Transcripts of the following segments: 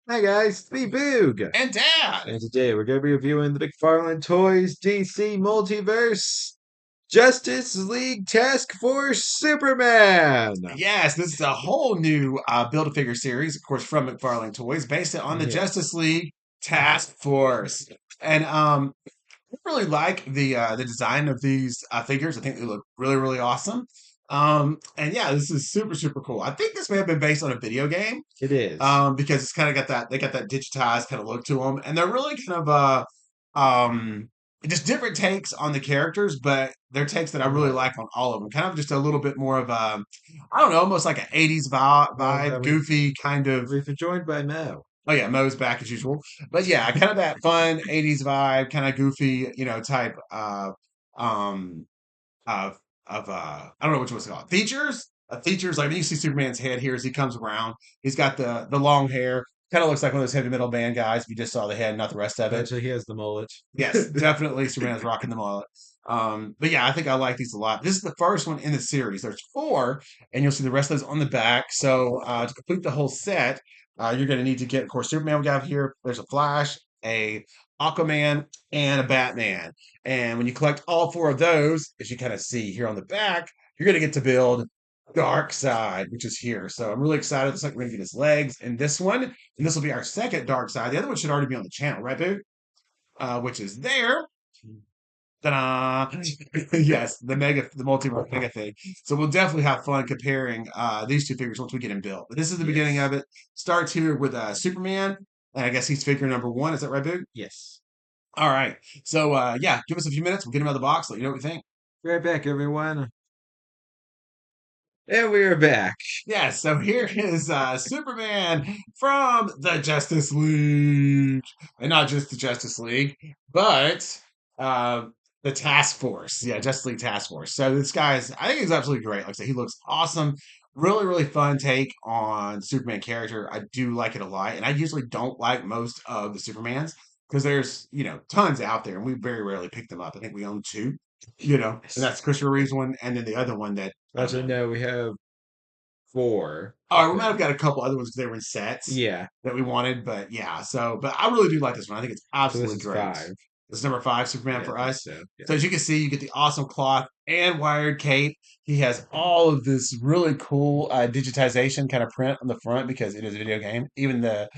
Hi guys, it's me Boog, And Dad. and today we're going to be reviewing the McFarlane Toys DC Multiverse Justice League Task Force Superman. Yes, this is a whole new Build-A-Figure series, of course, from McFarlane Toys, based on the Justice Yes, League Task Force. And I really like the design of these figures. I think they look really, really awesome. And yeah, this is super, super cool. I think this may have been based on a video game, it is. because it's kind of got that they got that digitized kind of look to them, and they're really kind of just different takes on the characters, but they're takes that I really Right. like on all of them. Kind of just a little bit more of a, I don't know, almost like an '80s Well, vibe, goofy kind of. we've been joined by Mo. Oh yeah, Mo's back as usual, but yeah, kind of that fun '80s vibe, kind of goofy, type um of I don't know which one's called features. Features like when you see Superman's head here as he comes around, he's got the long hair. Kind of looks like one of those heavy metal band guys. If you just saw the head, not the rest of it. Actually, he has the mullet. Yes, definitely Superman's rocking the mullet. But yeah, I think I like these a lot. This is the first one in the series. There's four, and you'll see the rest of those on the back. So to complete the whole set, you're going to need to get, of course, Superman we got here. There's a Flash, a Aquaman, and a Batman. And when you collect all four of those, as you kind of see here on the back, you're going to get to build Dark Side, which is here. So I'm really excited. It's like we're going to get his legs in this one, and this will be our second Dark Side. The other one should already be on the channel, right, Boo? Which is there. Ta-da! Yes, the multiverse mega thing. So we'll definitely have fun comparing these two figures once we get them built. But this is the beginning Yes, of it. Starts here with Superman, and I guess he's figure number one. Is that right, Boog? yes. All right. So yeah, give us a few minutes. We'll get him out of the box. Let you know what we think. Be right back, everyone. And we are back. Yeah. So here is Superman from the Justice League, and not just the Justice League, but uh, the Task Force. Yeah, Justice League Task Force. So this guy's, I think he's absolutely great. Like I said, he looks awesome. Really, really fun take on Superman character. I do like it a lot, and I usually don't like most of the Supermans because there's tons out there, and we very rarely pick them up. I think we own two, and Yes. that's Christopher Reeve's one, and then the other one that I don't Actually, know. no, we have four Oh, of we might have them. got a couple other ones because they were in sets Yeah. that we wanted, but yeah. So, but I really do like this one. I think it's So this absolutely is great. five. This is number five, Superman Yeah, I for think us. so. Yeah. So as you can see, you get the awesome cloth and wired cape. He has all of this really cool digitization kind of print on the front because it is a video game. Even the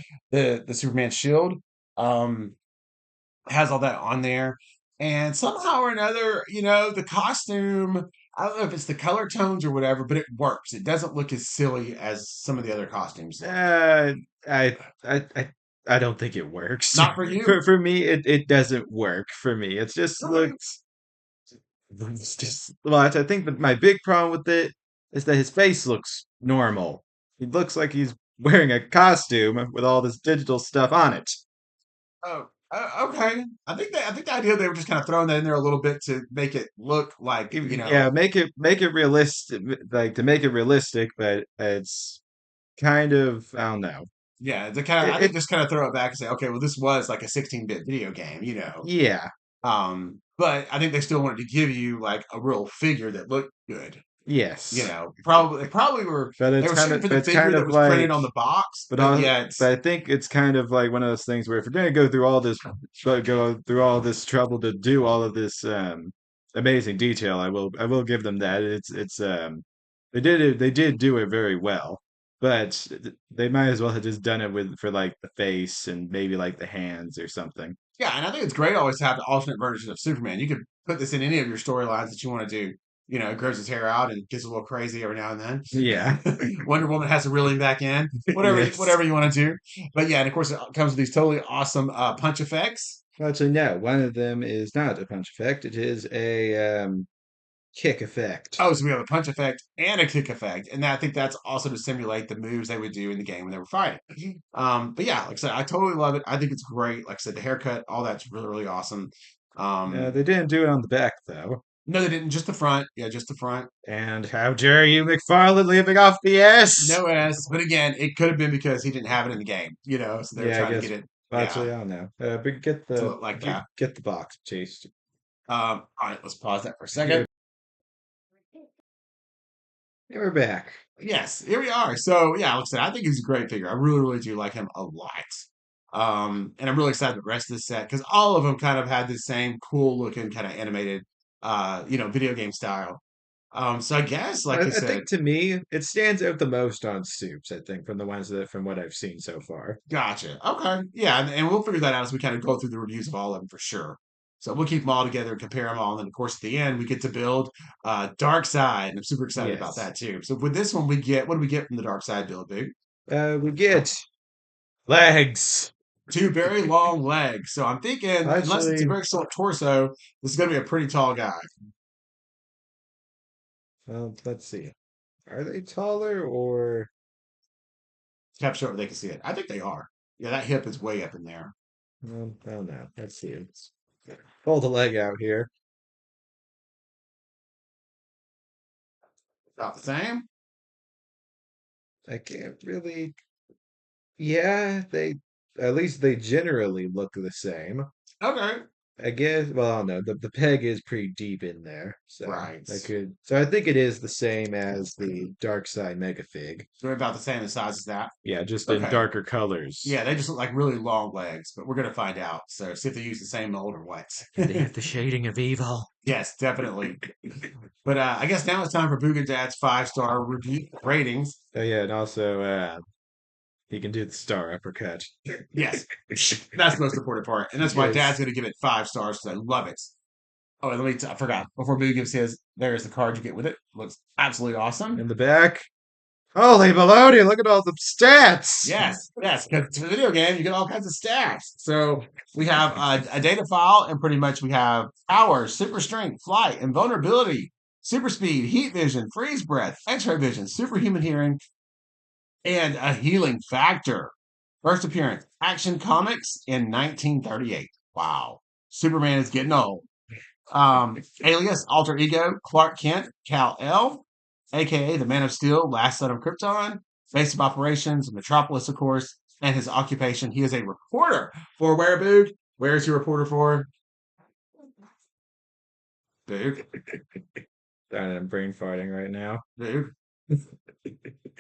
Superman shield um, has all that on there. And somehow or another, the costume, I don't know if it's the color tones or whatever, but it works. It doesn't look as silly as some of the other costumes look. Uh, I, I, I, I don't think it works. Not for you. For me, it doesn't work for me. It's just Okay. looks. It's just well, I think that my big problem with it is that his face looks normal. He looks like he's wearing a costume with all this digital stuff on it. Oh, okay. I think the idea they were just kind of throwing that in there a little bit to make it look like, Yeah, make it realistic, like to make it realistic, but it's kind of I don't know. yeah, to kind of, I think It just kind of throw it back and say, okay, well, this was like a 16-bit video game. yeah. But I think they still wanted to give you like a real figure that looked good. Yes. Probably they probably were But they it's were kind shooting of for the it's figure kind that of was printed like on the box, but but all yet, but I think it's kind of like one of those things where if we're gonna go through all this trouble to do all of this amazing detail, I will give them that. It's they did do it very well. But they might as well have just done it with for like the face and maybe like the hands or something. yeah, and I think it's great always to have the alternate version of Superman. You could put this in any of your storylines that you want to do. Grows his hair out and gets a little crazy every now and Yeah. then. Wonder Woman has to reel him back in. Yes. Whatever you want to do. But yeah, and of course it comes with these totally awesome punch effects. Actually, no, one of them is not a punch effect. It is a kick effect. Oh, so we have a punch effect and a kick effect, and I think that's also to simulate the moves they would do in the game when they were fighting. But yeah, like I said, I totally love it. I think it's great. Like I said, the haircut, all that's really, really awesome. They didn't do it on the back though. No, they didn't. Just the front. Yeah, just the front. And how dare you, McFarlane, leaving off the S? No S. But again, it could have been because he didn't have it in the game. So they were Yeah, I trying to guess. get it. Yeah, Actually, I don't know. But to look like that. get the box, Chase. All right, let's pause that for a Yeah, second. we're back. Yes, here we are. So yeah, like I said, I think he's a great figure. I really, really do like him a lot. And I'm really excited for the rest of the set because all of them kind of had the same cool looking kind of animated, video game style. So I guess, like I I said, think to me, it stands out the most on Soups, I think, from the ones that from what I've seen so far. gotcha. Okay, yeah, and we'll figure that out as we kind of go through the reviews of all of them for sure. So we'll keep them all together and compare them all, and then of course at the end we get to build Dark Side, and I'm super excited about Yes. that too. So with this one, we get what do we get from the Dark Side build, dude? We get legs. Two very long legs. So I'm thinking, unless it's a Actually, very short torso, this is going to be a pretty tall guy. well, let's see. Are they taller or Kept short, they can see it. I think they are. Yeah, that hip is way up in there. I don't know. Let's see. Let's pull the leg out here. About the same. I can't really. Yeah, they at least they generally look the same. Okay. I guess. Well, I don't know. The peg is pretty deep in there, so Right. I could. So I think it is the same as the Dark Side Mega Fig. So they're about the same in size as that. Yeah, just in Okay. darker colors. Yeah, they just look like really long legs, but we're going to find out. So see if they use the same mold or what. And they have the shading of evil. Yes, definitely. But I guess now it's time for Boogan Dad's 5-star review ratings. Oh yeah, and also he can do the star uppercut. Yes, that's the most important part. And that's why Yes. Dad's going to give it 5 stars because I love it. Oh, and I forgot. Before Boo gives his, there's the card you get with it. Looks absolutely awesome. In the back. Holy baloney, look at all the stats! Yes, yes. Because it's a video game, you get all kinds of stats. So we have a data file, and pretty much we have power, super strength, flight, invulnerability, super speed, heat vision, freeze breath, X-ray vision, superhuman hearing, and a healing factor. First appearance, Action Comics in 1938. Wow. Superman is getting old. Alias, alter ego, Clark Kent, Kal-El, aka the Man of Steel, last son of Krypton, base of operations, Metropolis, of course, and his occupation. He is a reporter for where, Boog? Where is he a reporter for? Boog, Darn it, I'm brain farting right now. Boog.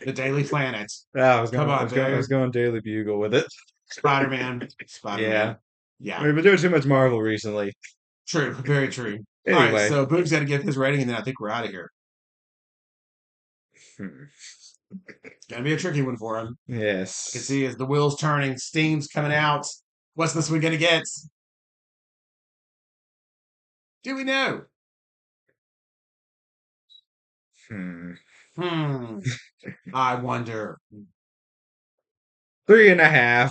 The Daily Planet. Ah, Come on, I Boog. was going Daily Bugle with it. Spider-Man. Yeah. Spider-Man. Yeah, We've been doing too much Marvel recently. true. Very true. All right, Anyway. so Boog's got to give his rating, and then I think we're out of here. Hmm. It's going to be a tricky one for him. You can Yes. see as the wheels turning, steam's coming out. What's this one going to get? Do we know? Hmm. Hmm. I wonder. 3.5.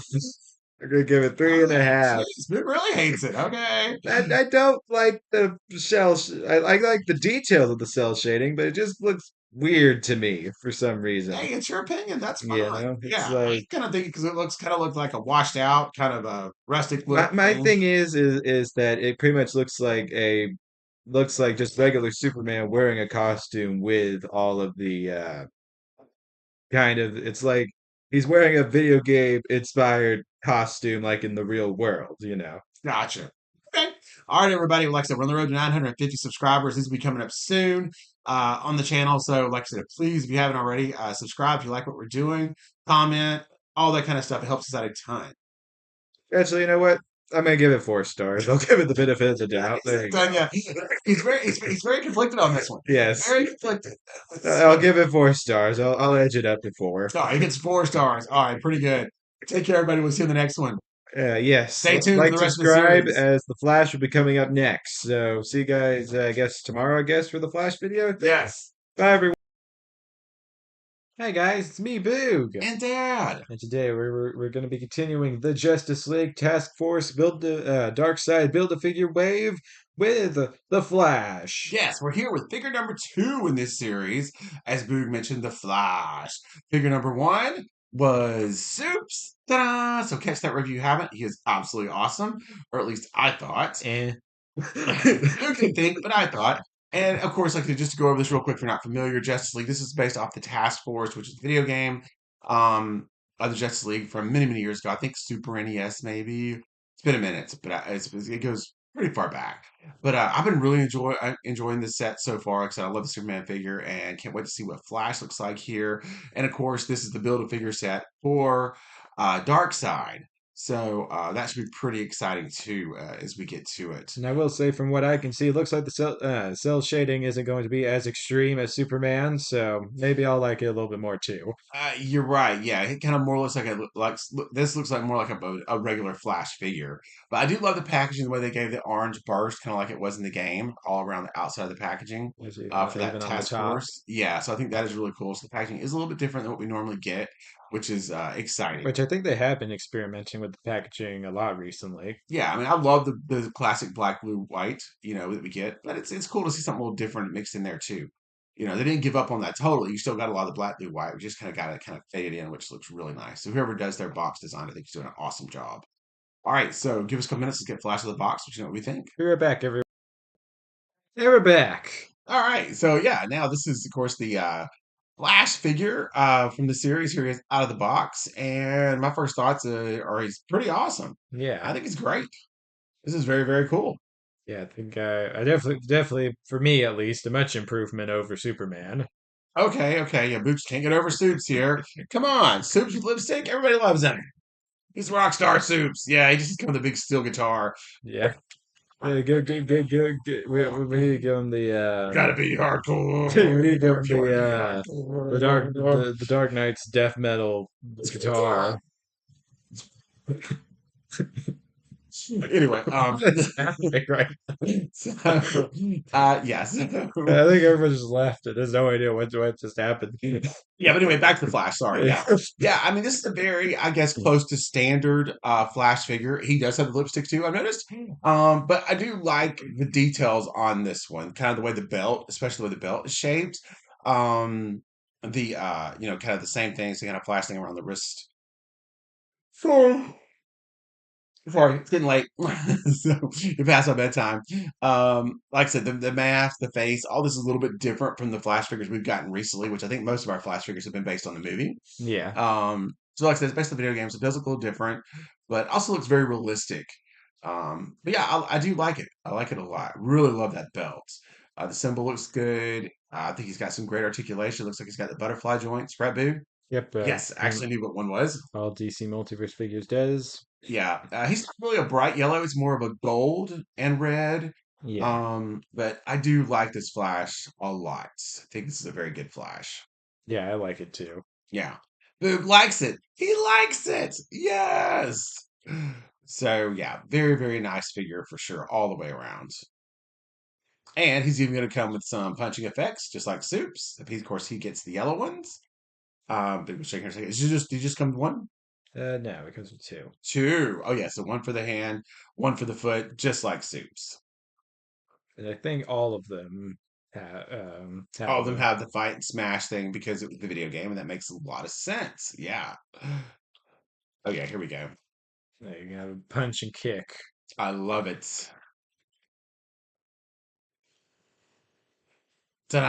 I'm gonna give it three and a half. Jeez, Boog really hates it. Okay. I don't like the shell. I like the details of the cell shading, but it just looks weird to me for some reason. Hey, it's your opinion. That's You fine. know, it's Yeah, I like kind of think because it looks kind of look like a washed out, kind of a rustic look my thing. thing is that it pretty much looks like just regular Superman wearing a costume with all of the kind of it's like he's wearing a video game inspired costume like in the real world, you know. Gotcha. Okay. All right, everybody. Like I said, we're on the road to 950 subscribers. This will be coming up soon on the channel. So, like I said, please, if you haven't already, subscribe if you like what we're doing, comment, all that kind of stuff. It helps us out a ton. Actually, you know what? I'm gonna give it 4 stars. I'll give it the benefit of the doubt. There you go. Tanya, he's very conflicted on this one. Yes. Very conflicted. I'll give it 4 stars. I'll edge it up to 4. Oh, he gets 4 stars. All right, pretty good. Take care, everybody. We'll see you in the next one. Yes. Stay tuned for Like, the rest of the subscribe series. as the Flash will be coming up next. So see you guys, I guess tomorrow, I guess, for the Flash video. Yes. Bye everyone. Hey guys, it's me, Boog. And Dad. And today we're going to be continuing the Justice League Task Force Build the Dark Side Build a Figure Wave with the Flash. Yes, we're here with figure number 2 in this series. As Boog mentioned, the Flash. Figure number 1 was Soups. Ta-da! So catch that review if you haven't. He is absolutely awesome. Or at least I thought. Eh. Who can think, but I thought. And of course, like just to go over this real quick, if you're not familiar, Justice League. This is based off the Task Force, which is a video game of the Justice League from many, many years ago. I think Super NES, maybe. It's been a minute, but it goes pretty far back. But I've been really enjoying this set so far. Like I said, I love the Superman figure and can't wait to see what Flash looks like here. And of course, this is the build a figure set for Darkseid. So that should be pretty exciting too as we get to it. And I will say, from what I can see, it looks like the cell shading isn't going to be as extreme as Superman, so maybe I'll like it a little bit more too. You're right. Yeah, it kind of more looks like this looks like more like a regular Flash figure. But I do love the packaging, the way they gave the orange burst, kind of like it was in the game, all around the outside of the packaging for that Even on the task top, force. Yeah, so I think that is really cool. So the packaging is a little bit different than what we normally get, which is exciting. which I think they have been experimenting with the packaging a lot recently. Yeah, I mean, I love the classic black, blue, white, that we get, but it's cool to see something a little different mixed in there too. They didn't give up on that totally. You still got a lot of the black, blue, white. We just kind of got it kind of faded in, which looks really nice. So whoever does their box design, I think is doing an awesome job. All right, so give us a couple minutes to get flash of the box, but you know what we think. We're back, everyone. Hey, we're back. All right, so yeah, now this is of course the Flash figure from the series. Here he is out of the box, and my first thoughts are he's pretty awesome. I Yeah, think he's great. This is very, very cool. yeah. I think I definitely, for me at least, a much improvement over Superman. Okay, okay, yeah, Boots can't get over Soups here. Come on, Soups with lipstick, everybody loves him. He's rock star Soups. Yeah, he just come with a big steel guitar. Yeah. We need to give him Gotta be we hardcore. need to give him Gotta be the Dark Knight's death metal hardcore. guitar. Anyway, That's happening, right? so, yes. I think everyone just laughed. It has no idea what just happened. Yeah, but anyway, back to the Flash. Sorry. Yeah. Yeah. I mean, this is a very, I guess, close to standard Flash figure. He does have the lipstick too, I've noticed. But I do like the details on this one, kind of the way the belt, especially the way the belt is shaped. Kind of the same things, the kind of flash thing around the wrist. So sorry, it's getting late. So you're past my bedtime. Like I said, the mask, the face, all this is a little bit different from the Flash figures we've gotten recently, which I think most of our Flash figures have been based on the movie. Yeah, So like I said, it's based on video games. It does look a little different, but also looks very realistic. But yeah, I do like it. I like it a lot. Really love that belt. The symbol looks good. I think he's got some great articulation. Looks like he's got the butterfly joint, spread boo. yep. Yes, actually knew what one was. All DC Multiverse figures does. Yeah, he's not really a bright yellow. It's more of a gold and red. Yeah, But I do like this Flash a lot. I think this is a very good Flash. yeah, I like it too. Yeah. Boog likes it. He likes it. Yes. So yeah, very, very nice figure for sure, all the way around. And he's even going to come with some punching effects, just like Soups. Of course, he gets the yellow ones. Big was shaking her second. Did you just come with one? No, because of two, Two. Oh yeah, so one for the hand, one for the foot, just like Soups. and I think all of them All have of them the. have the fight and smash thing because it was the video game, and that makes a lot of sense. Yeah. Oh yeah, here we go. You have a punch and kick. I love it.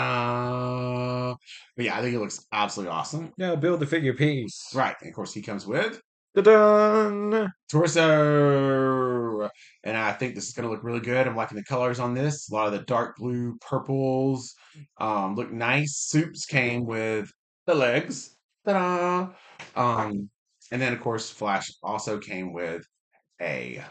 Ta-da! But yeah, I think it looks absolutely awesome. Now build the figure piece. Right, and of course he comes with Ta-da! torso, and I think this is going to look really good. I'm liking the colors on this. A lot of the dark blue purples look nice. Soups came with the legs. Ta-da! And then of course Flash also came with a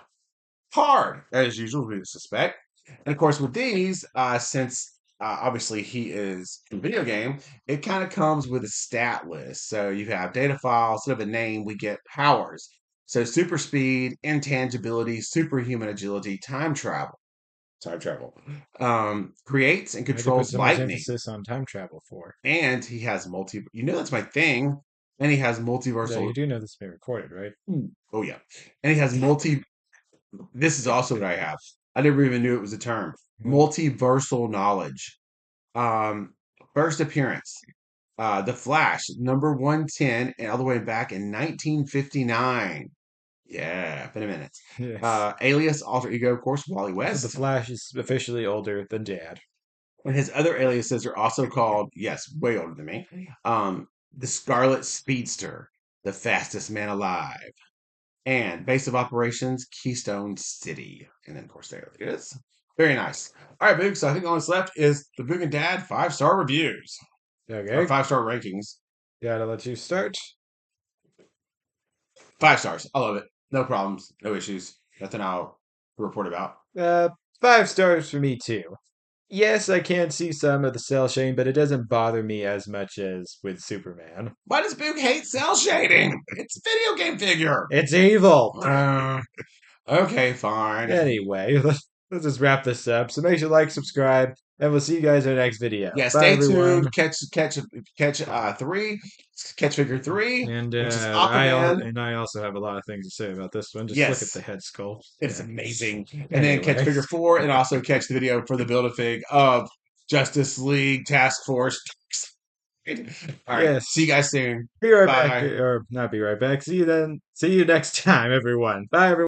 hard, as usual, we would suspect. And of course, with these, since obviously he is a video game, it kind of comes with a stat list. So you have data file, instead of a name, we get powers. So super speed, intangibility, superhuman agility, time travel, creates and Why'd you put controls so much lightning. emphasis on time travel for? And he has that's my thing. And he has Yeah, you multiversal. do know this is being recorded, right? Oh, yeah. And he has this is also what I have. I never even knew it was a term. Mhm. Multiversal knowledge. Um, First appearance. The Flash, number 110, and all the way back in 1959. Yeah, been a minute. Yes. Alias, alter ego, of course, Wally So the West. Flash is officially older than Dad. And his other aliases are also called, yes, way older than me. The Scarlet Speedster, the fastest man alive. and base of operations, Keystone City. And then, of course, there it is. Very nice. All right, Boog. So I think all that's left is the Boog and Dad 5-star reviews or Okay, 5-star rankings. gotta let you start. 5 stars. I love it. No problems. No issues. Nothing I'll report about. Uh, 5 stars for me too. Yes, I can see some of the cell shading, but it doesn't bother me as much as with Superman. Why does Boog hate cell shading? It's a video game figure. It's evil. Uh, okay, fine. Anyway, let's just wrap this up. So make sure to like, subscribe, and we'll see you guys in the next video. Yeah, Bye, stay tuned. everyone. Catch figure three, And which is I Aquaman. and I also have a lot of things to say about this one. Just look at Yes, the head sculpt. it's Yeah. amazing. And then catch Anyway, figure four, and also catch the video for the Build-A-Fig of Justice League Task Force. All right, see you yes. guys soon. Be right back, Bye. or not be right back. See you then. See you next time, everyone. Bye, everyone.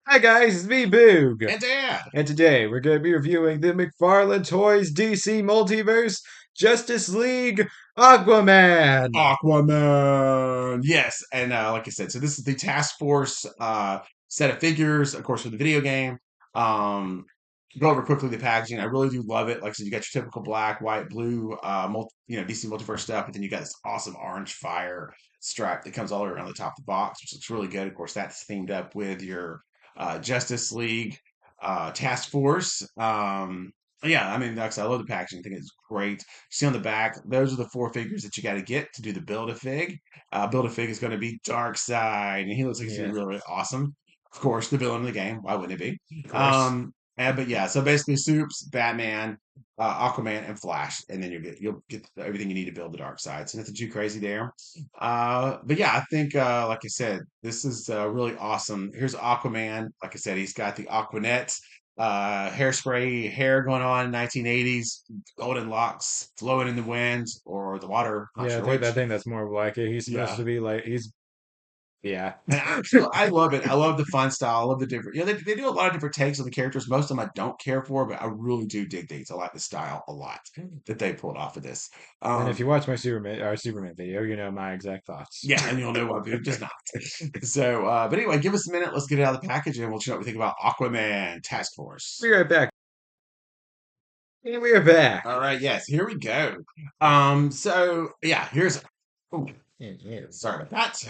Hi, guys. It's me, Boog. And Dad. And today we're going to be reviewing the McFarlane Toys DC Multiverse Justice League Aquaman. Aquaman. Yes, and like I said, so this is the Task Force set of figures, of course, for the video game. Um, go over quickly the packaging. I really do love it. Like I said, you got your typical black, white, blue, DC Multiverse stuff, but then you got this awesome orange fire stripe that comes all the way around the top of the box, which looks really good. Of course, that's themed up with your Justice League Task Force. Yeah, I mean, like I said, I love the packaging. I think it's great. See on the back, those are the 4 figures that you got to get to do the Build-A-Fig. Build-A-Fig is going to be Darkseid, and he looks like he's going Yeah, to be really, really awesome. Of course, the villain of the game. Why wouldn't it of be? course. But yeah, so basically, Supes, Batman, Aquaman, and Flash, and then you'll get everything you need to build the Dark Side. So nothing too crazy there. But yeah, I think, like I said, this is really awesome. Here's Aquaman. Like I said, he's got the Aquanet hairspray hair going on, 1980s, golden locks flowing in the wind or the water, not Yeah, sure which. I think that's more like it. He's supposed Yeah. to be like he's yeah. And I love it. I love the fun style. I love the different. Yeah, they do a lot of different takes on the characters. Most of them I don't care for, but I really do dig these. I like the style a lot that they pulled off of this. And if Um, you watch my Superman video, you know my exact thoughts. yeah, and you'll know what it does not. So, but anyway, give us a minute. Let's get it out of the package, and we'll show what we think about Aquaman Task Force. Be right back. And we are back. All right, yes, here we go. So yeah, here's. Oh, Yeah. sorry about that.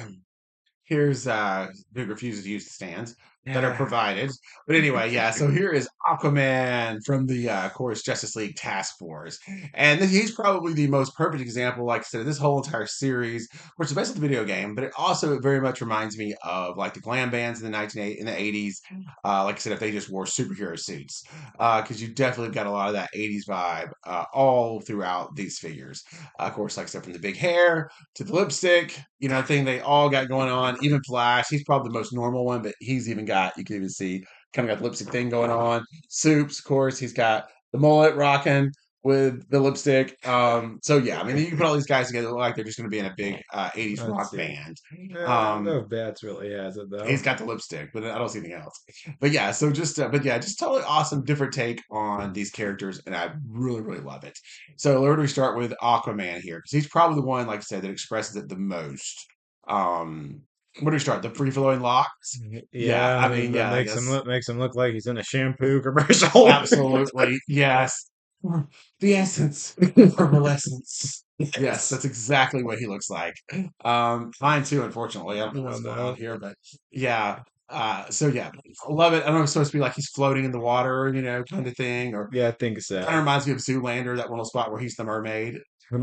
Here's who refuses to use the stands that are Yeah. provided. But anyway, yeah. So here is Aquaman from the of course Justice League Task Force, and he's probably the most perfect example. Like I said, of this whole entire series, which is based on the video game, but it also very much reminds me of like the glam bands in the 80s. Like I said, if they just wore superhero suits, because you definitely got a lot of that 80s vibe all throughout these figures. Of course, like I said, from the big hair to the lipstick, thing they all got going on. Even Flash, he's probably the most normal one, but he's even got, you can even see, kind of got the lipstick thing going on. Soups, of course, he's got the mullet rocking with the lipstick. So yeah, I mean, you can put all these guys together, look like they're just going to be in a big 80s Let's rock see. band. I don't Um, know if Bats really has it He's though. got the lipstick, but I don't see anything else. But yeah, so just totally awesome, different take on these characters, and I really, really love it. So where do we start with Aquaman here? Because he's probably the one, like I said, that expresses it the most. Where do we start? The free flowing locks? Yeah, I Yeah, mean, that yeah, I guess makes him look like he's in a shampoo commercial. absolutely, yes. The essence of essence. Yes, Yes. that's exactly what he looks like. Mine too, unfortunately. I don't know Oh what's going on no. here, but yeah. So yeah, I love it. I don't know if it's supposed to be like he's floating in the water, kind of thing, or Yeah, I think kind of so. reminds me of Zoolander, that one little spot where he's the mermaid. We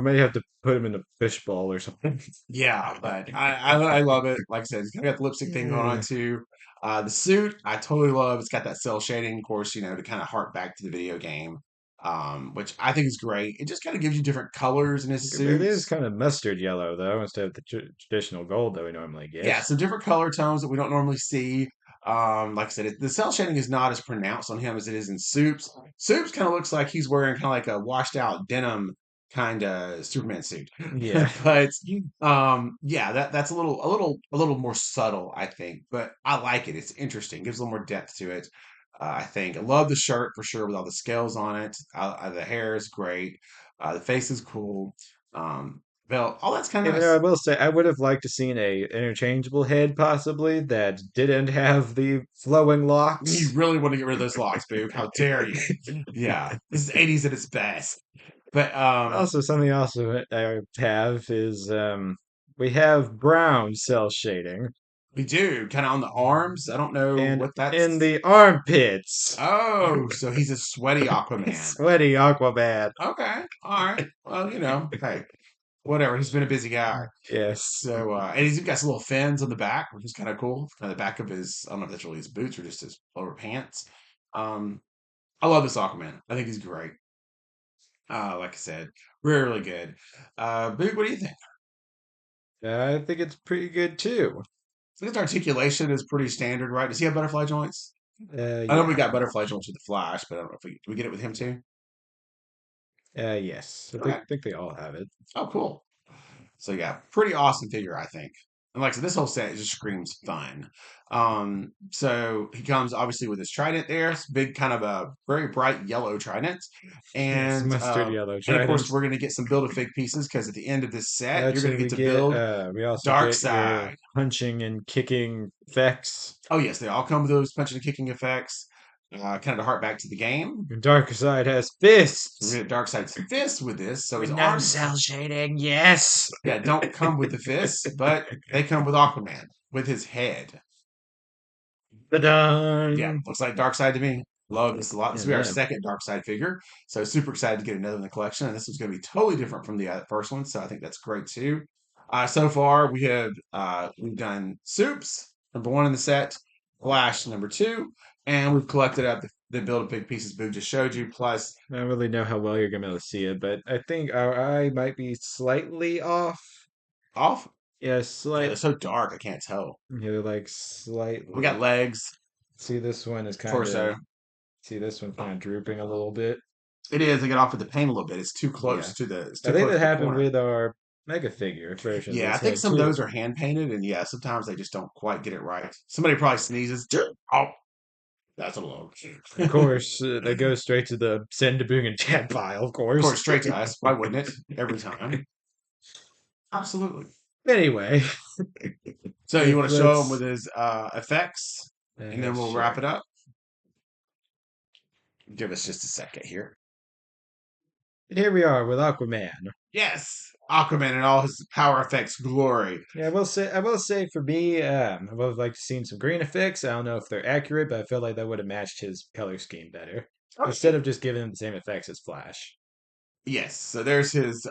may have to put him in a fishbowl or something. Yeah, but I love it. Like I said, he's kind of got the lipstick thing going on Yeah. too. The suit I totally love. It's got that cell shading, of course, to kind of hark back to the video game, which I think is great. It just kind of gives you different colors in his It is suits. kind of mustard yellow though, instead of the traditional gold that we normally get. Yeah, so different color tones that we don't normally see. Like I said, the cell shading is not as pronounced on him as it is in Soups. Soups kind of looks like he's wearing kind of like a washed out denim kind of Superman suit. Yeah. But yeah, that's a little more subtle, I think. But I like it. It's interesting. Gives a little more depth to it. I think I love the shirt for sure with all the scales on it. The hair is great. The face is cool. Um, belt. Oh, that's kind of Even though I nice. will say I would have liked to seen a interchangeable head possibly that didn't have the flowing You locks. really want to get rid of those locks, Boog. How dare you? Yeah, this is 80s at its best. But Also, something else I have is we have brown cell shading we do kind of on the arms. I don't know and what in that's. the armpits. Oh, so he's a sweaty Aquaman. Sweaty Aquaman. Okay, all right. Well, hey, whatever. He's been a busy guy. Yes. So, and he's got some little fins on the back, which is kind of cool. Kind of the back of his, I don't know if that's really his boots or just his lower pants. Um, I love this Aquaman. I think he's great. Like I said, really, really good. Boog, what do you think? I think it's pretty good too. I think his articulation is pretty standard, right? Does he have butterfly joints? I know we Yeah. got butterfly joints with the Flash, but I don't know if we get it with him too. Yes. I Okay. think they all have it. Oh, cool. So yeah, pretty awesome figure, I think. And like I said, this whole set just screams fun. So he comes obviously with his trident there. It's big, kind of a very bright yellow trident. Yes, And mustard yellow and of course trident. we're gonna get some build a fig pieces because at the end of this set, you're gonna Actually, get to build we also Dark get your Side. punching and kicking effects. Oh yes, they all come with those punching and kicking effects. Kind of to hark back to the game. Your darker side has We're gonna fists. get Darkseid's fist with this, so his With no arms, cell shading, yes. yeah, don't come with the fists, but they come with Aquaman with his head. Yeah, Ta-dun! looks like Darkseid to me. Love this a lot. This Yeah, will be our no. second Darkseid figure, so super excited to get another in the collection. And this was going to be totally different from the first one, so I think that's great too. So far, we've done Soups #1 in the set, Flash #2, and we've collected up the build a big pieces Boo just showed you. Plus, I don't really know how well you're gonna be able to see it, but I think our eye might be slightly off. off. Yeah, Yeah, they're slight. so dark, I can't tell. Yeah, like We got slightly. legs, See, this one is kind of. torso. See, this one kind of drooping a little bit. It is. They get off with the paint a little bit. It's too Yeah, close to the. It's I too think close that to the happened corner. with our mega figure version of Yeah, I this think head some of too. those are hand painted, and yeah, sometimes they just don't quite get it right. Somebody probably sneezes. Oh, that's a load. Of Of course, that goes straight to the send to Boog and Chat pile, of course, course. straight to us. Why wouldn't it? Every time. Absolutely. Anyway, So you want to show him with let's his effects, and then we'll wrap sure. it up. Give us just a second here. And here we are with Aquaman. Yes, Aquaman and all his power effects glory. Yeah, I will say for me, I would have liked to seen some green effects. I don't know if they're accurate, but I feel like that would have matched his color scheme better. Instead Okay. of just giving him the same effects as Flash. Yes, so there's his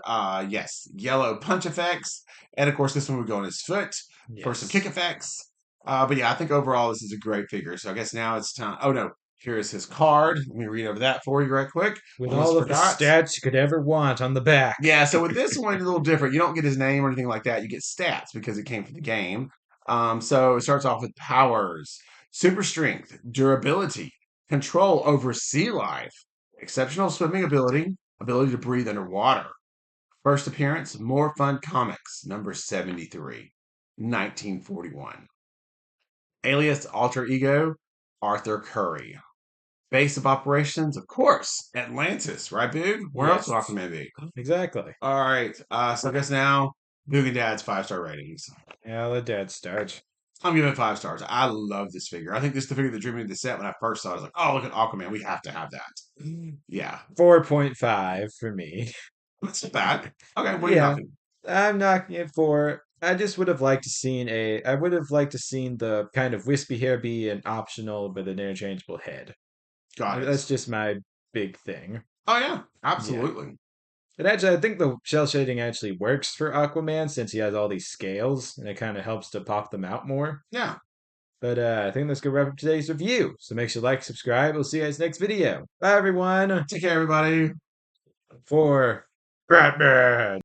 yellow punch effects, and of course this one would go on his foot for some kick Yes. effects. But yeah, I think overall this is a great figure. So I guess now it's time. Oh no, here is his card. Let me read over that for you right quick. With Almost all of the forgot. stats you could ever want on the back. Yeah, so with this one, it's a little different. You don't get his name or anything like that. You get stats because it came from the game. So it starts off with powers, super strength, durability, control over sea life, exceptional swimming ability, ability to breathe underwater. First appearance, More Fun Comics, number 73, 1941. Alias alter ego, Arthur Curry. Base of operations, of course, Atlantis, right, Boog? Where else would Yes. Aquaman be? Exactly. All right, so I guess now, Boog and Dad's 5-star ratings. Yeah, let Dad start. I'm giving it 5 stars. I love this figure. I think this is the figure that drew me to the set when I first saw it. I was like, oh, look at Aquaman. We have to have that. Yeah, 4.5 for me. that's not bad. Okay, what are you Yeah, knocking? I'm knocking it for. I just would have liked to seen a. I would have liked to seen the kind of wispy hair be an optional with an interchangeable head. Got it. That's just my big thing. Oh, yeah, Yeah. absolutely. And actually, I think the shell shading actually works for Aquaman since he has all these scales, and it kind of helps to pop them out more. Yeah. But I think that's gonna wrap up today's review. So make sure to like, subscribe. We'll see you guys next video. Bye, everyone. Take care, everybody. For Batman.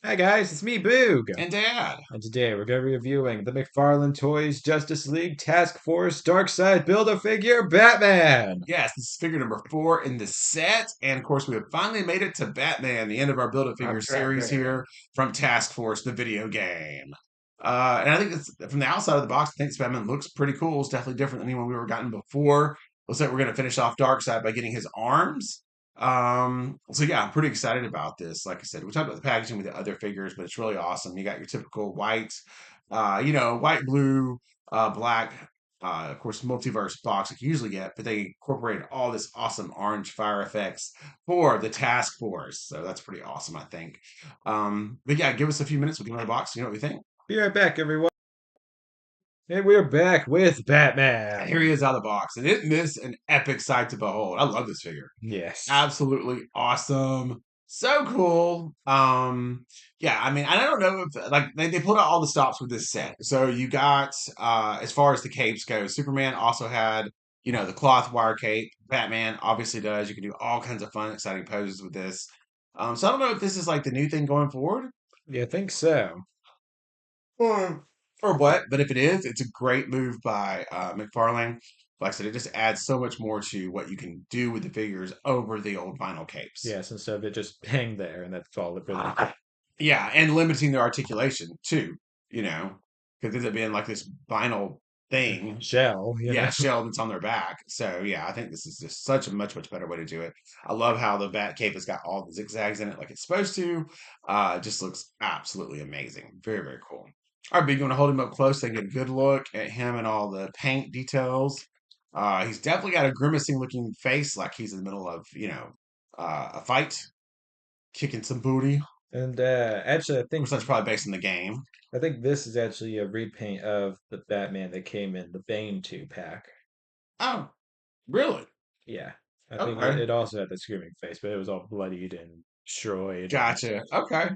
Hi guys, it's me, Boog. And Dad. And today we're going to be reviewing the McFarlane Toys Justice League Task Force Darkseid Build-A-Figure Batman. Yes, this is figure number 4 in the set. And of course, we have finally made it to Batman, the end of our Build a Figure series Batman. here from Task Force, the video game. And I think it's from the outside of the box, I think this Batman looks pretty cool. It's definitely different than anyone we were gotten before. Looks like we're going to finish off Darkseid by getting his arms. So yeah, I'm pretty excited about this. Like I said, we talked about the packaging with the other figures, but it's really awesome. You got your typical white, white, blue, black, of course, multiverse box like you usually get, but they incorporated all this awesome orange fire effects for the task force. So that's pretty awesome, I think. But yeah, give us a few minutes. We'll get another box. You know what we think? Be right back, everyone. And we're back with And Batman. here he is out of the box, and it is an epic sight to behold. I love this figure. Yes. Absolutely awesome. So cool. Yeah, I mean, I don't know if like they put out all the stops with this set. So you got as far as the capes go, Superman also had, the cloth wire cape. Batman obviously does. You can do all kinds of fun, exciting poses with this. So I don't know if this is like the new thing going forward Yeah, I think so. or or what, but if it is, it's a great move by McFarlane. Like I said, it just adds so much more to what you can do with the figures over the old vinyl capes. Yes, instead of it just hang there and that's all it really Yeah, and limiting their articulation too, you know, because it being like this vinyl thing, shell, yeah, shell that's on their back. So yeah, I think this is just such a much better way to do it. I love how the bat cape has got all the zigzags in it like it's supposed to. It just looks absolutely amazing. Very cool. All right, but you want to hold him up close and get a good look at him and all the paint details. He's definitely got a grimacing looking face, like he's in the middle of, a fight, kicking some booty. And actually, Of course, that's probably based on the game. I think this is actually a repaint of the Batman that came in the Bane 2 pack. Oh, really? Yeah, I think Okay. it also had the screaming face, but it was all bloodied and destroyed. And Gotcha. Okay.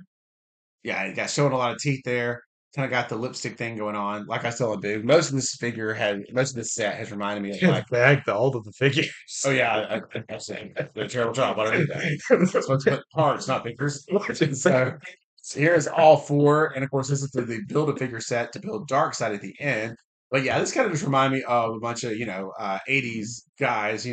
Yeah, you got showing a lot of teeth there. Kind of got the lipstick thing going on. Like I was telling dude, most of this set has reminded me of his like, bag, the all of the oh figures. yeah, I saying did a terrible job. I don't need that. I'm supposed to put parts, not figures. So here's all four, and of course this is the build a figure set to build Dark Side at the end. But yeah, this kind of just reminded me of a bunch of 80s guys,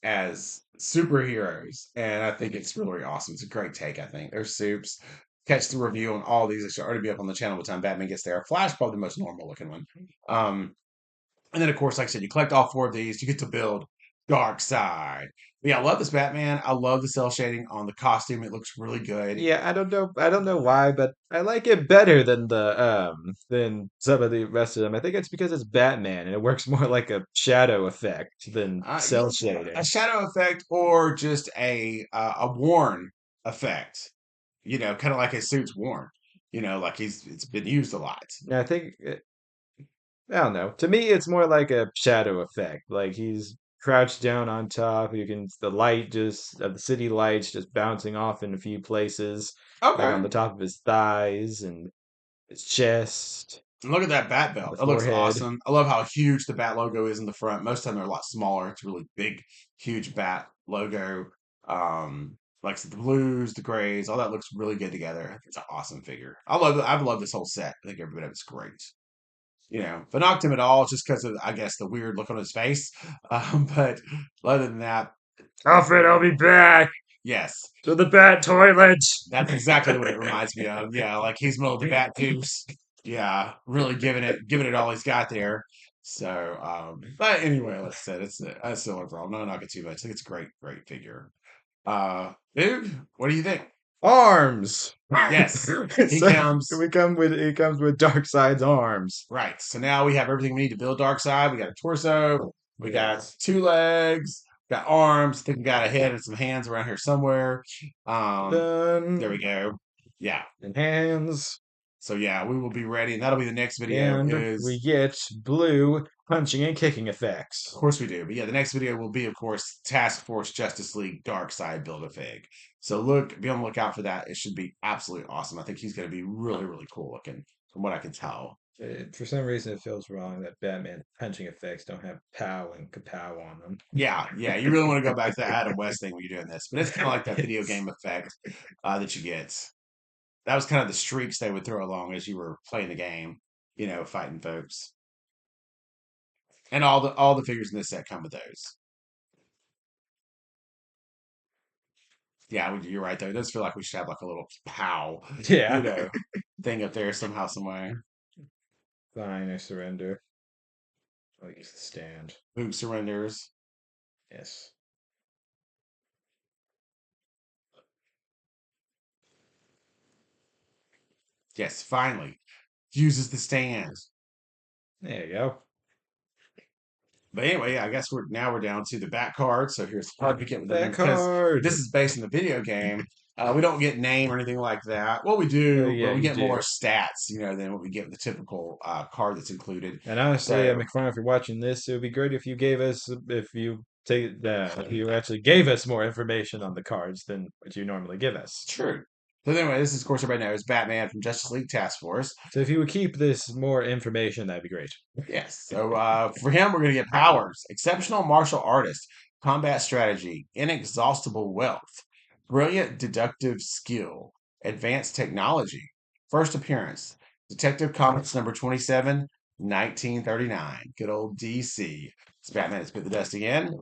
as superheroes, and I think it's really awesome. It's a great take. I think there's soups. Catch the review on all these. It should already be up on the channel by the time Batman gets there. Flash probably the most normal looking one. Um, and then, of course, like I said, you collect all four of these, you get to build Dark Side. But yeah, I love this Batman. I love the cell shading on the costume. It looks really good. Yeah, I don't know why, but I like it better than some of the rest of them. I think it's because it's Batman and it works more like a shadow effect than cell Yeah, a shading. shadow effect or just a worn effect. Kind of like his suit's worn. Like it's been used a lot. Yeah, I don't know. To me, it's more like a shadow effect. Like he's crouched down on top. You can the light just of the city lights just bouncing off in a few places, like on Okay. the top of his thighs and his chest, And look at that bat and belt. the That looks forehead. awesome. I love how huge the bat logo is in the front. Most of the time they're a lot smaller. It's a really big, huge bat logo. Like I said, the blues, the grays, all that looks really good together. I think it's an awesome figure. I've loved this whole set. I think every bit of it's great. If I knocked him at all, it's just because of, I guess, the weird look on his face. But other than that, Alfred, I'll be back yes, to the bat toilet. that's exactly what it reminds me of. Yeah, like he's middle of the bat juice. Yeah, really giving it all he's got there. So, but anyway, like I said, it's still overall no knock it too much. I think it's a great figure. Dude, what do you think? Arms. Yes, he So comes. it comes with Darkseid's arms. Right. So now we have everything we need to build Dark Side. We got a torso. We got Yes. two legs. Got arms. I think we got a head and some hands around here somewhere. There we Done. go. Yeah. And hands. So yeah, we will be ready, and that'll be the next video. And we Is get blue punching and kicking of effects. course we do, but yeah, the next video will be, of course, Task Force Justice League Dark Side Build a Fig. So be on the lookout for that. It should be absolutely awesome. I think he's going to be really cool looking, from what I can tell. For some reason, it feels wrong that Batman punching effects don't have pow and kapow on them. Yeah, you really want to go back to that Adam West thing when you're doing this, but it's kind of like that video Yes. game effect that you get. That was kind of the streaks they would throw along as you were playing the game, fighting folks. And all the figures in this set come with those. Yeah, you're right though. It does feel like we should have like a little pow, you Yeah. know, thing up there somehow, some way. Fine, I surrender. I'll use the stand. Boot surrenders. Yes. Yes, finally uses the stand. There you go. But anyway, I guess we're down to the back card. So here's the card we get with them That because card. this is based on the video game. We don't get name or anything like that. Well, we Oh do, yeah, but we you get more do. than what we get with the typical card that's included. And honestly, So McFarlane, if you're watching this, it would be great if you gave us, if you take if you actually gave us more information on the cards than what you normally give us. true. So anyway, this is of course everybody knows Batman from Justice League Task Force. So if you would keep this more information, that'd be great. Yes. So for him, we're going to get powers: exceptional martial artist, combat strategy, inexhaustible wealth, brilliant deductive skill, advanced technology. First appearance: Detective Comics number 27, 1939. Good old DC. It's Batman has bit the dust again.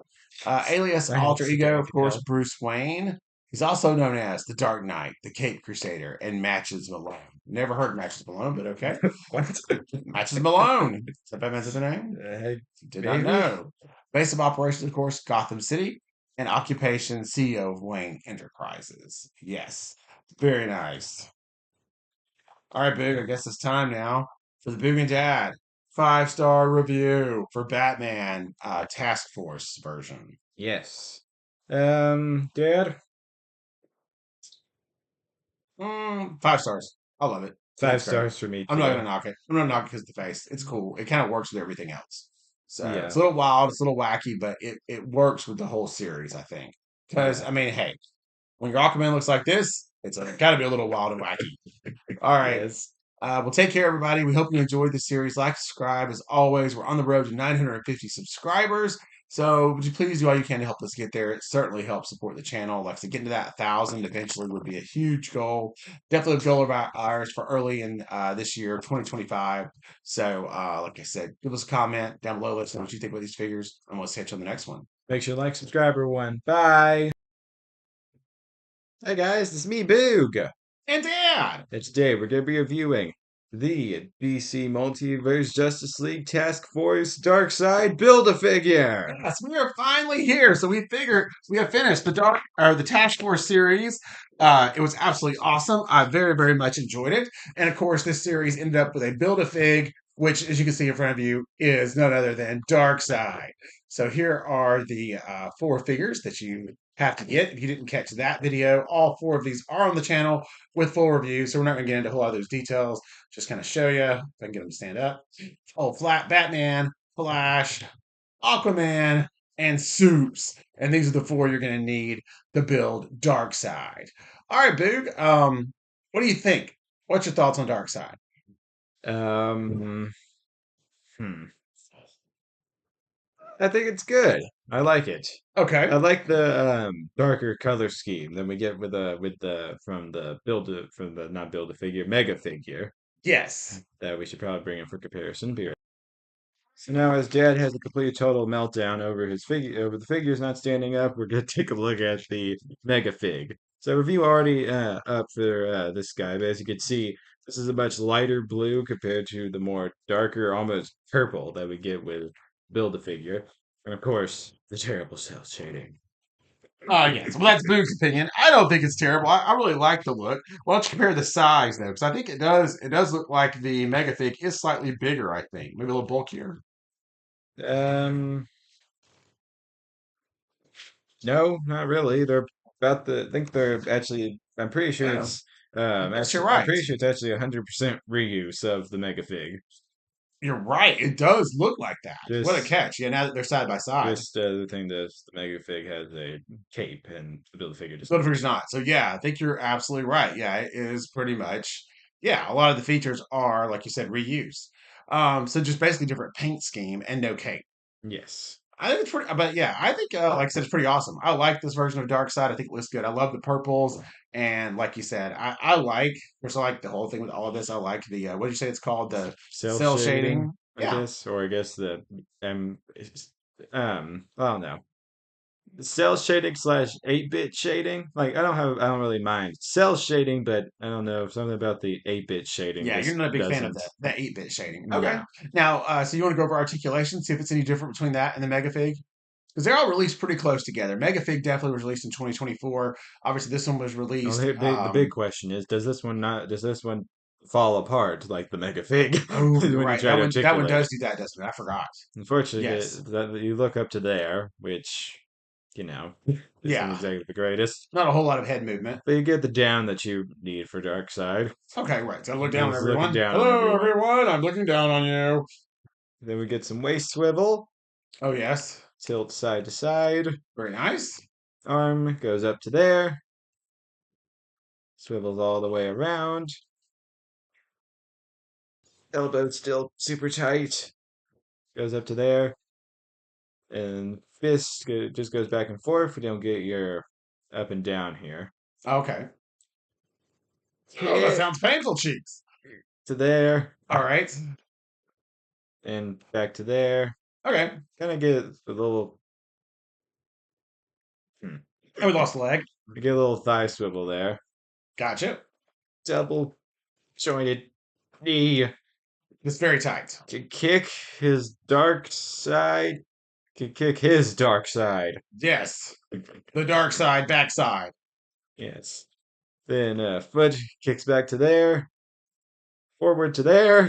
Alias alter Thanks, ego, of course, Daniel. Bruce Wayne. He's also known as the Dark Knight, the Cape Crusader, and Matches Malone. Never heard Matches Malone, but okay. What? Matches Malone. Is that Batman's the name? Uh, Did not Maybe? know. Base of operations, of course, Gotham City, and occupation CEO of Wayne Enterprises. Yes, very nice. All right, Boog, I guess it's time now for the Boog and Dad 5-star review for Batman Task Force version. Yes. Dad, 5 stars. I love it. I think five it's great. stars for me I'm not too. gonna knock it. I'm not gonna knock it because of the face. It's cool. It kind of works with everything else. So it's Yeah, a little wild, it's a little wacky, but it works with the whole series, I think. Because yeah, I mean, hey, when your Aquaman looks like this, it's got to be a little wild and wacky. All right. yes. Well, take care, everybody. We hope you enjoyed the series. Like, subscribe. As always, we're on the road to 950 subscribers. So would you please do all you can to help us get there? It certainly helps support the channel. Like I said, getting to that 1,000 eventually would be a huge goal. Definitely a goal of ours for early in this year, 2025. So, like I said, give us a comment down below. Let us know what you think about these figures, and we'll catch you on the next one. Make sure to like, subscribe, everyone. Bye. Hey guys, this is me, Boog. And Dad! And today we're going to be reviewing the DC Multiverse Justice League Task Force Darkseid Build-A-Figure. Yes, we are finally here. So we figured we have finished the Task Force series. It was absolutely awesome. I very, very much enjoyed it. And of course, this series ended up with a Build-A-Fig, which, as you can see in front of you, is none other than Darkseid. So here are the 4 figures that you have to get. If you didn't catch that video, all 4 of these are on the channel with full reviews. So we're not going to get into a whole lot of those details. Just kind of show you if I can get them to stand up. Oh, flat Batman, Flash, Aquaman, and Supes. And these are the 4 you're going to need to build Darkseid. All right, Boog. What do you think? What's your thoughts on Darkseid? Um, hmm. I think it's good. I like it. I Okay. like the darker color scheme than we get with the from the not build a figure mega figure Yes. that we should probably bring in for comparison. So now, as Dad has a complete total meltdown over his figure, over the figures not standing up, we're gonna take a look at the Mega Fig. So review already up for this guy, but as you can see, this is a much lighter blue compared to the more darker, almost purple that we get with Build a Figure, and of course the terrible cell shading. Yes. Well, that's Boog's opinion. I don't think it's terrible. I really like the look. Well, let's compare the size though, because I think it does look like the Megafig is slightly bigger. I think maybe a little bulkier. Um, no, not really. They're about the. I think they're actually. I'm pretty sure Oh, it's. yes, you're Actually, I'm right. pretty sure it's actually 100% reuse of the Mega Fig. You're right. It does look like that. What a Just, catch! Yeah, now that they're side by side. just the thing that the Mega Fig has a cape and the Build a Figure does not. Butterfield's not. So yeah, I think you're absolutely right. Yeah, it is pretty much. Yeah, a lot of the features are like you said reused. So just basically different paint scheme and no cape. Yes. I think it's pretty, but yeah, I think like I said, it's pretty awesome. I like this version of Darkseid. I think it looks good. I love the purples, and like you said, I like. First, I like the whole thing with all of this. I like the what did you say it's called, the Cell cell shading, shading. I Yeah, guess, or I guess the I don't know. Cell shading slash 8-bit shading. Like I don't really mind cell shading, but I don't know, something about the 8-bit shading yeah, you're just not a big fan of doesn't. that 8-bit shading. Okay, No. now so you want to go over articulation, see if it's any different between that and the Megafig. Because they're all released pretty close together. Megafig definitely was released in 2024. Obviously, this one was Well, released. the big question is, does this one not? Does this one fall apart like the Mega Fig Oh, you're when you right. try That to one articulate does it. do that, doesn't it? I forgot. Unfortunately, Yes. that you look up to there, which you know isn't Yeah. exactly the greatest, Not a whole lot of head movement. but you get the down that you need for Darkseid. Okay, right. So look down on He's looking everyone. down on Hello, everyone. everyone. I'm looking down on you. Then we get some waist swivel, Oh, yes. tilt side to side. Very nice. Arm goes up to there, swivels all the way around. Elbow still super tight, goes up to there, and just goes back and forth. We don't get your up and down here. Okay. Oh, that Hit sounds painful, cheeks. to there All right. and back to there. Okay. Kind of get a little, hmm, And we lost a leg. we get a little thigh swivel there. Gotcha. Double jointed knee It's very tight. to kick his dark side. To kick his dark side. Yes. The dark side, backside. Yes. Then foot kicks back to there, forward to there.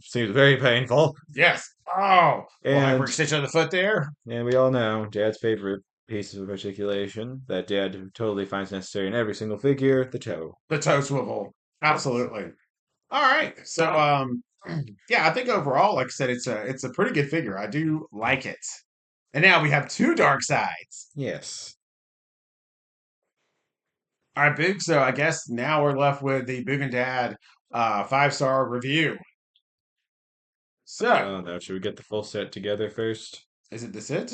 Seems very painful. Yes. Oh, little hyper And extension of the foot there. we all know Dad's favorite pieces of articulation that Dad totally finds necessary in every single figure, the toe. The toe swivel. Yes. Absolutely. All right. So yeah, I think overall, like I said, it's a pretty good figure. I do like it. And now we have two dark sides. Yes. All right, Boog. So I guess now we're left with the Boog and Dad 5-star review. So, Oh no, should we get the full set together first? is it this it?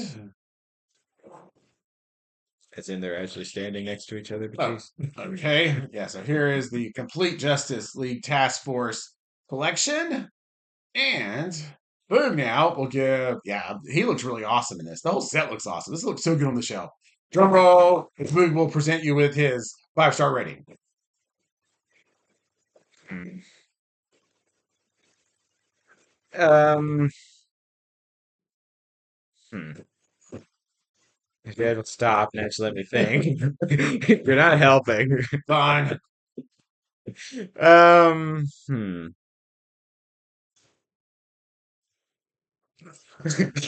As in they're actually standing next to each other, Oh, please. okay. Yeah, so here is the Complete Justice League Task Force collection. And Boog now will give, yeah, he looks really awesome in this. The whole set looks awesome. This looks so good on the shelf. Drum roll. Boog will present you with his 5-star rating. Hmm. Um, hmm. Dad will stop and actually let me think. You're not helping. Fine. Hmm.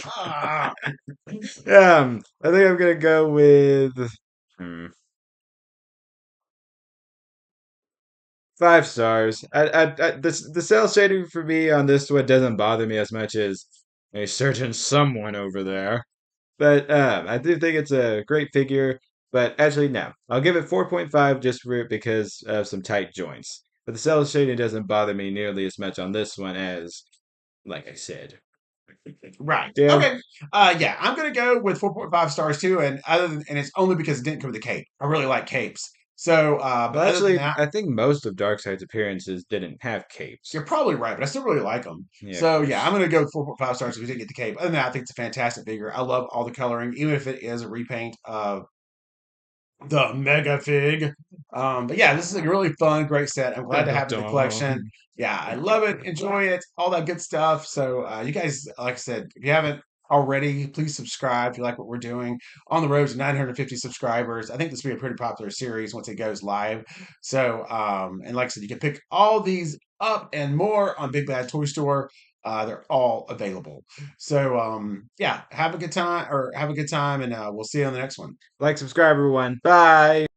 Ah, I think I'm gonna go with hmm, 5 stars. The cell shading for me on this one doesn't bother me as much as a certain someone over there. But I do think it's a great figure. But actually, no, I'll give it 4.5 just because of some tight joints. But the cell shading doesn't bother me nearly as much on this one as, like I said. right. Yeah. Okay. Yeah, I'm gonna go with 4.5 stars too, and and it's only because it didn't come with a cape. I really like capes. So, but Well, other than actually, that, I think most of Darkseid's appearances didn't have capes. you're probably right, but I still really like them. Yeah, of So yeah, I'm course. gonna go with 4.5 stars if we didn't get the cape. Other than that, I think it's a fantastic figure. I love all the coloring, even if it is a repaint of the Mega Fig. But yeah, this is a really fun, great set. I'm glad to have it in the collection. Dun-dun. Yeah, I love it, enjoy it, all that good stuff. So you guys, like I said, if you haven't already, please subscribe if you like what we're doing. On the road to 950 subscribers. I think this will be a pretty popular series once it goes live. So and like I said, you can pick all these up and more on Big Bad Toy Store. They're all available. So yeah, have a good time, and we'll see you on the next one. Like, subscribe, everyone. Bye.